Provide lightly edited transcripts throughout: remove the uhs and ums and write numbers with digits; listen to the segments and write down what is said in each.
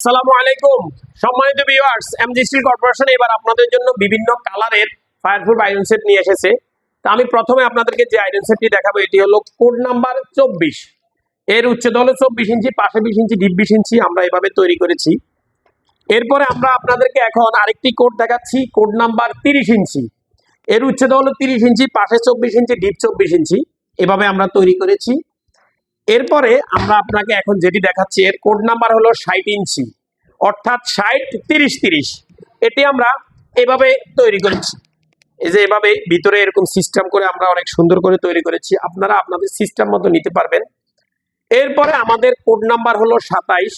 আসসালামু আলাইকুম সম্মানিত ভিউয়ার্স, এমজি স্টিল কর্পোরেশন এবার আপনাদের জন্য বিভিন্ন কালারের ফায়ারপ্রুফ আয়রন সেট নিয়ে এসেছে। তো আমি প্রথমে আপনাদেরকে যে আয়রন সেটটি দেখাবো এটি হলো কোড নাম্বার 24। এর উচ্চতা হলো 24 ইঞ্চি, পাশে 20 ইঞ্চি, ডিপ 20 ইঞ্চি আমরা এভাবে তৈরি করেছি। এরপরে আমরা আপনাদেরকে এখন আরেকটি কোড দেখাচ্ছি, কোড নাম্বার 30 ইঞ্চি। এর উচ্চতা হলো 30 ইঞ্চি, পাশে 24 ইঞ্চি, ডিপ 24 ইঞ্চি এভাবে আমরা তৈরি করেছি। এরপরে আমরা আপনাকে এখন যেটি দেখাচ্ছি এর কোড নাম্বার হলো 60 ইঞ্চি, অর্থাৎ 60-30-30। এটি আমরা এভাবে তৈরি করেছি, এই যে এভাবে ভিতরে এরকম সিস্টেম করে আমরা অনেক সুন্দর করে তৈরি করেছি, আপনারা আপনাদের সিস্টেম মতো নিতে পারবেন। এরপরে আমাদের কোড নাম্বার হলো 27,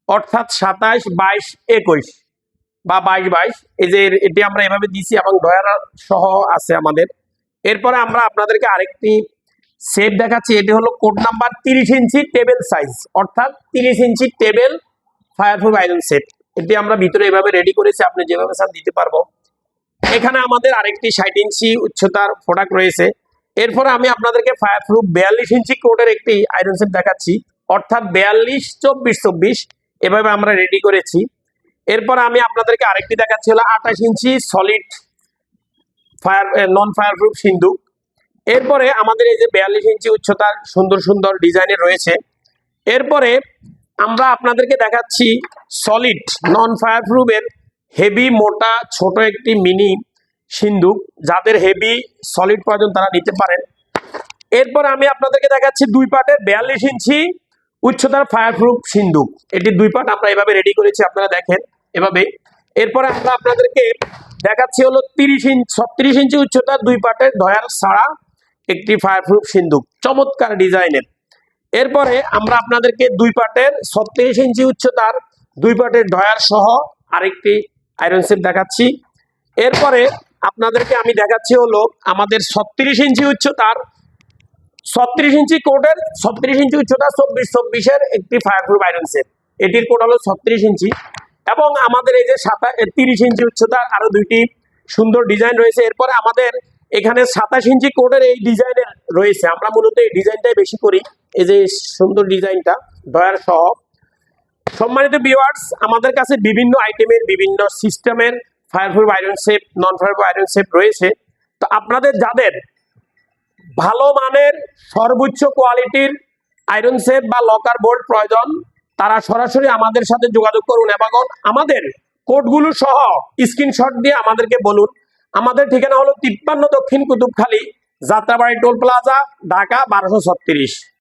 অর্থাৎ 27-22-21 বা 22-22, এই যে এটি আমরা এভাবে দিছি এবং ডয়ার সহ আছে আমাদের। এরপরে আমরা আপনাদেরকে আরেকটি সেট দেখাচ্ছি, এটি হলো কোড নাম্বার 30 ইঞ্চি টেবিল সাইজ, অর্থাৎ 30 ইঞ্চি টেবিল ফায়ারপ্রুফ আয়রন সেট। এটি আমরা ভিতরে এভাবে রেডি করেছি, আপনি যেভাবে চান দিতে পারবো। এখানে আমাদের আরেকটি 60 ইঞ্চি উচ্চতার প্রোডাক্ট রয়েছে। এরপরে আমি আপনাদেরকে ফায়ারপ্রুফ 42 ইঞ্চি কোডের একটি আয়রন সেট দেখাচ্ছি, অর্থাৎ 42-24-24 এভাবে আমরা রেডি করেছি। এরপর আমি আপনাদেরকে আরেকটি দেখাচ্ছি হলো 28 ইঞ্চি সলিড নন ফায়ারপ্রুফ সিন্দুক। এরপরে আমাদের এই যে 42 ইঞ্চি উচ্চতার সুন্দর সুন্দর ডিজাইনের রয়েছে। এরপরে আমরা আপনাদেরকে দেখাচ্ছি সলিড নন ফায়ারপ্রুফের হেভি মোটা ছোট একটি মিনি সিন্দুক, যাদের হেভি সলিড প্রয়োজন তারা নিতে পারেন। এরপর আমি আপনাদেরকে দেখাচ্ছি দুই পার্টের 42 ইঞ্চি উচ্চতার ফায়ারপ্রুফ সিন্দুক। এটি দুই পার্ট আমরা এভাবে রেডি করেছি, আপনারা দেখেন এভাবে। এরপরে আমরা আপনাদেরকে দেখাচ্ছি হলো 36 ইঞ্চি উচ্চতার দুই পার্টের ডয়ার ছাড়া একটি ফায়ারপ্রুফ সিন্দুক, চমৎকার ডিজাইনের। এরপরে আমরা আপনাদেরকে দুই পার্টের 36 ইঞ্চি উচ্চতার দুই পার্টের ডয়ার সহ আরেকটি আয়রন সেট দেখাচ্ছি। এরপরে আপনাদেরকে আমি দেখাচ্ছি হলো আমাদের 36 ইঞ্চি উচ্চতার 36 ইঞ্চি কোডের 36 ইঞ্চি উচ্চতা 24-24-এর একটি ফায়ারপ্রুফ আয়রন সেট। এটির কোড হলো 36 ইঞ্চি। এবং আমাদের এই যে 30 ইঞ্চি উচ্চতার আরো দুইটি সুন্দর ডিজাইন রয়েছে। এরপরে আমাদের এখানে 27 ইঞ্চি কোডের এই ডিজাইনের রয়েছে, আমরা মূলত এই ডিজাইনটাই বেশি করি, এই যে সুন্দর ডিজাইনটা ডয়ার সহ। সম্মানিত ভিউয়ার্স, আমাদের কাছে বিভিন্ন আইটেমের বিভিন্ন সিস্টেমের ফায়ারপ্রুফ আয়রন সেট, নন ফায়ারপ্রুফ আয়রন সেট রয়েছে। তো আপনাদের যাদের ভালো মানের সর্বোচ্চ কোয়ালিটির আয়রন সেট বা লকার বোল্ট প্রয়োজন, তারা সরাসরি আমাদের সাথে যোগাযোগ করুন এবং আমাদের কোডগুলো সহ স্ক্রিনশট দিয়ে আমাদেরকে বলুন। আমাদের ঠিকানা হলো 53 দক্ষিণ কুতুবখালী, যাত্রাবাড়ি টোল প্লাজা, ঢাকা 1236।